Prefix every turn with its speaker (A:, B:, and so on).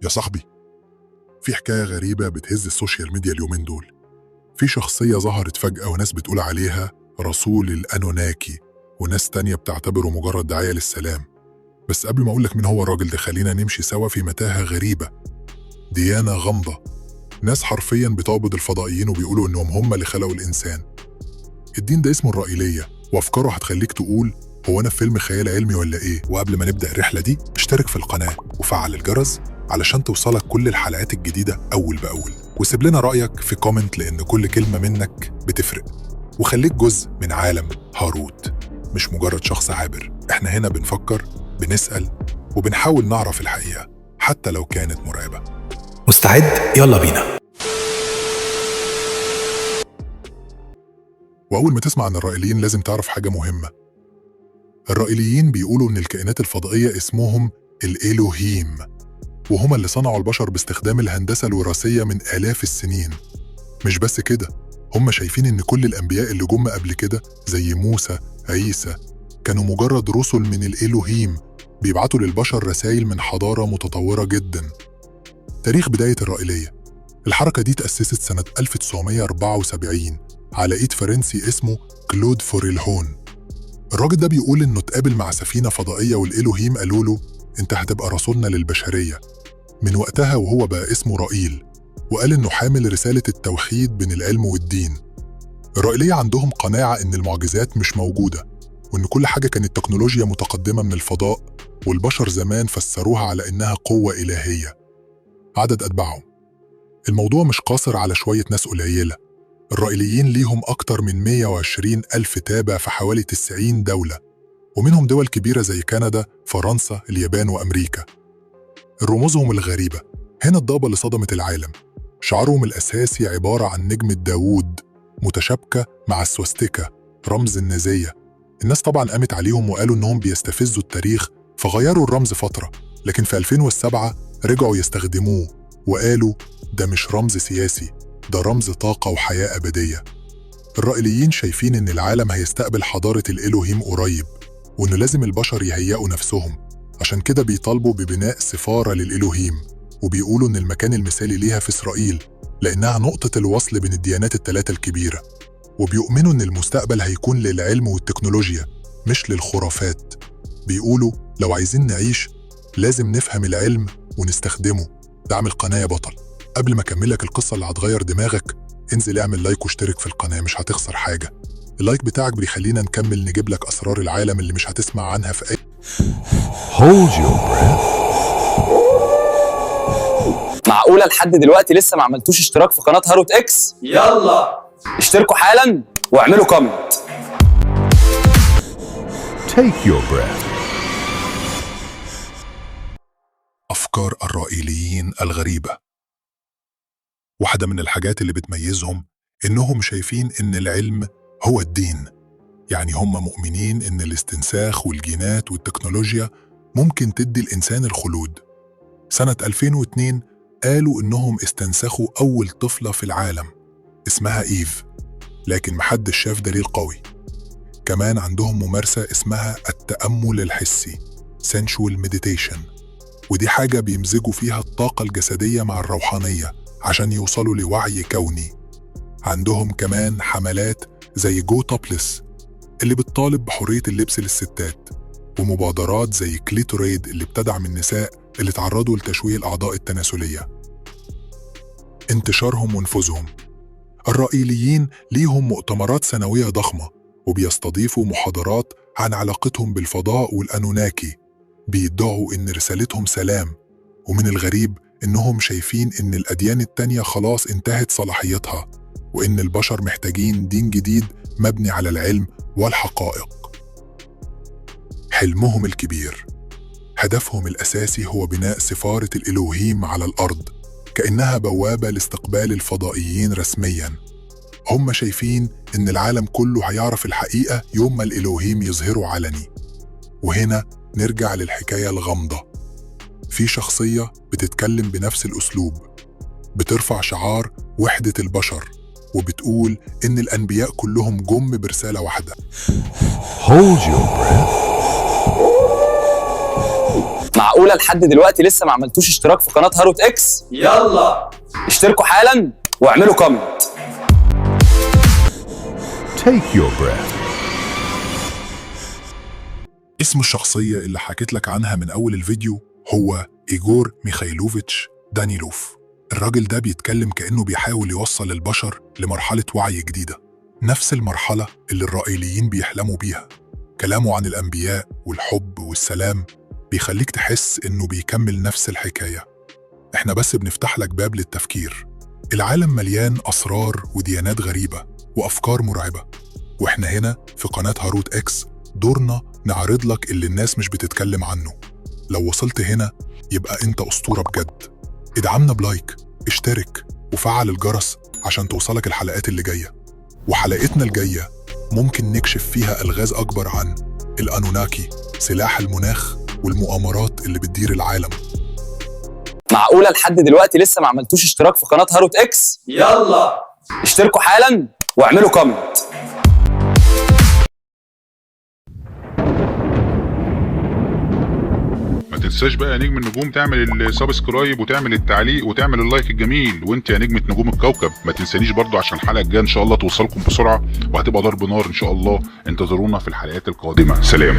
A: يا صاحبي، في حكاية غريبة بتهز السوشيال ميديا اليومين دول. في شخصية ظهرت فجأة وناس بتقول عليها رسول الأنوناكي، وناس تانية بتعتبره مجرد دعاية للسلام. بس قبل ما أقولك مين هو الراجل ده، خلينا نمشي سوا في متاهة غريبة، ديانة غامضة. ناس حرفياً بتعبد الفضائيين وبيقولوا إنهم هم اللي خلقوا الإنسان. الدين ده اسمه الرائيلية، وأفكاره هتخليك تقول هو أنا في فيلم خيال علمي ولا إيه؟ وقبل ما نبدأ الرحلة دي اشترك في القناة وفعل الجرس علشان توصلك كل الحلقات الجديدة أول بأول، وسيب لنا رأيك في كومنت لأن كل كلمة منك بتفرق. وخليك جزء من عالم هاروت، مش مجرد شخص عابر. احنا هنا بنفكر، بنسأل، وبنحاول نعرف الحقيقة حتى لو كانت مرعبة.
B: مستعد؟ يلا بينا.
A: وأول ما تسمع عن الرائيليين لازم تعرف حاجة مهمة. الرائيليين بيقولوا إن الكائنات الفضائية اسمهم الإلوهيم، وهم اللي صنعوا البشر باستخدام الهندسة الوراثية من آلاف السنين. مش بس كده، هم شايفين إن كل الأنبياء اللي جم قبل كده زي موسى، عيسى، كانوا مجرد رسل من الإلوهيم بيبعتوا للبشر رسائل من حضارة متطورة جدا. تاريخ بداية الرائيلية: الحركة دي تأسست سنة 1974 على إيد فرنسي اسمه كلود فوريلهون. الراجل ده بيقول إنه اتقابل مع سفينة فضائية والإلوهيم قالوا له أنت هتبقى رسولنا للبشرية. من وقتها وهو بقى اسمه رائيل، وقال إنه حامل رسالة التوحيد بين العلم والدين. الرائيلية عندهم قناعة إن المعجزات مش موجودة، وإن كل حاجة كانت تكنولوجيا متقدمة من الفضاء، والبشر زمان فسروها على إنها قوة إلهية. عدد أتباعهم: الموضوع مش قاصر على شوية ناس قليلة. الرائيليين ليهم أكتر من 120 ألف تابع في حوالي 90 دولة، ومنهم دول كبيرة زي كندا، فرنسا، اليابان وأمريكا. رموزهم الغريبة: هنا الضابة اللي صدمت العالم. شعارهم الأساسي عبارة عن نجمة داوود متشابكة مع السوستيكا، رمز النازية. الناس طبعاً قامت عليهم وقالوا إنهم بيستفزوا التاريخ، فغيروا الرمز فترة، لكن في 2007 رجعوا يستخدموه وقالوا ده مش رمز سياسي، ده رمز طاقة وحياة أبدية. الرائيليين شايفين إن العالم هيستقبل حضارة الإلوهيم قريب، وإنه لازم البشر يهيئوا نفسهم. عشان كده بيطالبوا ببناء سفارة للإلوهيم، وبيقولوا إن المكان المثالي ليها في إسرائيل لأنها نقطة الوصل بين الديانات الثلاثة الكبيرة. وبيؤمنوا إن المستقبل هيكون للعلم والتكنولوجيا مش للخرافات. بيقولوا لو عايزين نعيش لازم نفهم العلم ونستخدمه. دعم القناة يا بطل. قبل ما أكملك القصة اللي هتغير دماغك، انزل اعمل لايك واشترك في القناة، مش هتخسر حاجة. اللايك بتاعك بيخلينا نكمل نجيب لك أسرار العالم اللي مش هتسمع عنها في أي.
B: Hold your breath.
C: معقولة لحد دلوقتي لسه ما عملتوش اشتراك في قناة هاروت اكس؟ يلا اشتركوا حالا واعملوا كومنت.
B: Take your breath.
A: أفكار الرائيليين الغريبة. واحدة من الحاجات اللي بتميزهم إنهم شايفين إن العلم هو الدين. يعني هم مؤمنين إن الاستنساخ والجينات والتكنولوجيا ممكن تدي الإنسان الخلود. سنة 2002 قالوا إنهم استنسخوا أول طفلة في العالم اسمها إيف، لكن محدش شاف دليل قوي. كمان عندهم ممارسة اسمها التأمل الحسي sensual meditation، ودي حاجة بيمزجوا فيها الطاقة الجسدية مع الروحانية عشان يوصلوا لوعي كوني. عندهم كمان حملات زي جو توبلس اللي بتطالب بحرية اللبس للستات، ومبادرات زي كليتوريد اللي بتدعم النساء اللي تعرضوا لتشويه الأعضاء التناسلية. انتشارهم ونفوذهم: الرائيليين ليهم مؤتمرات سنوية ضخمة، وبيستضيفوا محاضرات عن علاقتهم بالفضاء والأنوناكي. بيدعوا إن رسالتهم سلام، ومن الغريب إنهم شايفين إن الأديان التانية خلاص انتهت صلاحيتها، وإن البشر محتاجين دين جديد مبني على العلم والحقائق. حلمهم الكبير: هدفهم الأساسي هو بناء سفارة الإلوهيم على الأرض، كأنها بوابة لاستقبال الفضائيين رسمياً. هم شايفين إن العالم كله هيعرف الحقيقة يوم ما الإلوهيم يظهروا علني. وهنا نرجع للحكاية الغامضة. في شخصية بتتكلم بنفس الأسلوب، بترفع شعار وحدة البشر، وبتقول إن الأنبياء كلهم جم برسالة واحدة.
B: Hold your breath.
C: معقولة لحد دلوقتي لسه ما عملتوش اشتراك في قناة هاروت اكس؟ يلا اشتركوا حالا واعملوا كومنت.
B: Take your breath.
A: اسم الشخصية اللي حكيت لك عنها من أول الفيديو هو إيجور ميخايلوفيتش دانيلوف. الراجل ده بيتكلم كأنه بيحاول يوصل البشر لمرحلة وعي جديدة، نفس المرحلة اللي الرائليين بيحلموا بيها. كلامه عن الأنبياء والحب والسلام بيخليك تحس إنه بيكمل نفس الحكاية. إحنا بس بنفتح لك باب للتفكير. العالم مليان أسرار وديانات غريبة وأفكار مرعبة، وإحنا هنا في قناة هاروت إكس دورنا نعرض لك اللي الناس مش بتتكلم عنه. لو وصلت هنا يبقى أنت أسطورة بجد. ادعمنا بلايك، اشترك وفعل الجرس عشان توصلك الحلقات اللي جاية. وحلقتنا الجاية ممكن نكشف فيها ألغاز أكبر عن الأنوناكي، سلاح المناخ والمؤامرات اللي بتدير العالم.
C: معقولة لحد دلوقتي لسه ما عملتوش اشتراك في قناة هاروت اكس؟ يلا اشتركوا حالا واعملوا كومنت.
D: ما تنساش بقى يا نجم النجوم تعمل السبسكرايب وتعمل التعليق وتعمل اللايك الجميل. وانت يا نجمة نجوم الكوكب ما تنسانيش برضو عشان الحلقة الجاية ان شاء الله توصلكم بسرعة وهتبقى ضرب نار ان شاء الله. انتظرونا في الحلقات القادمة. سلام.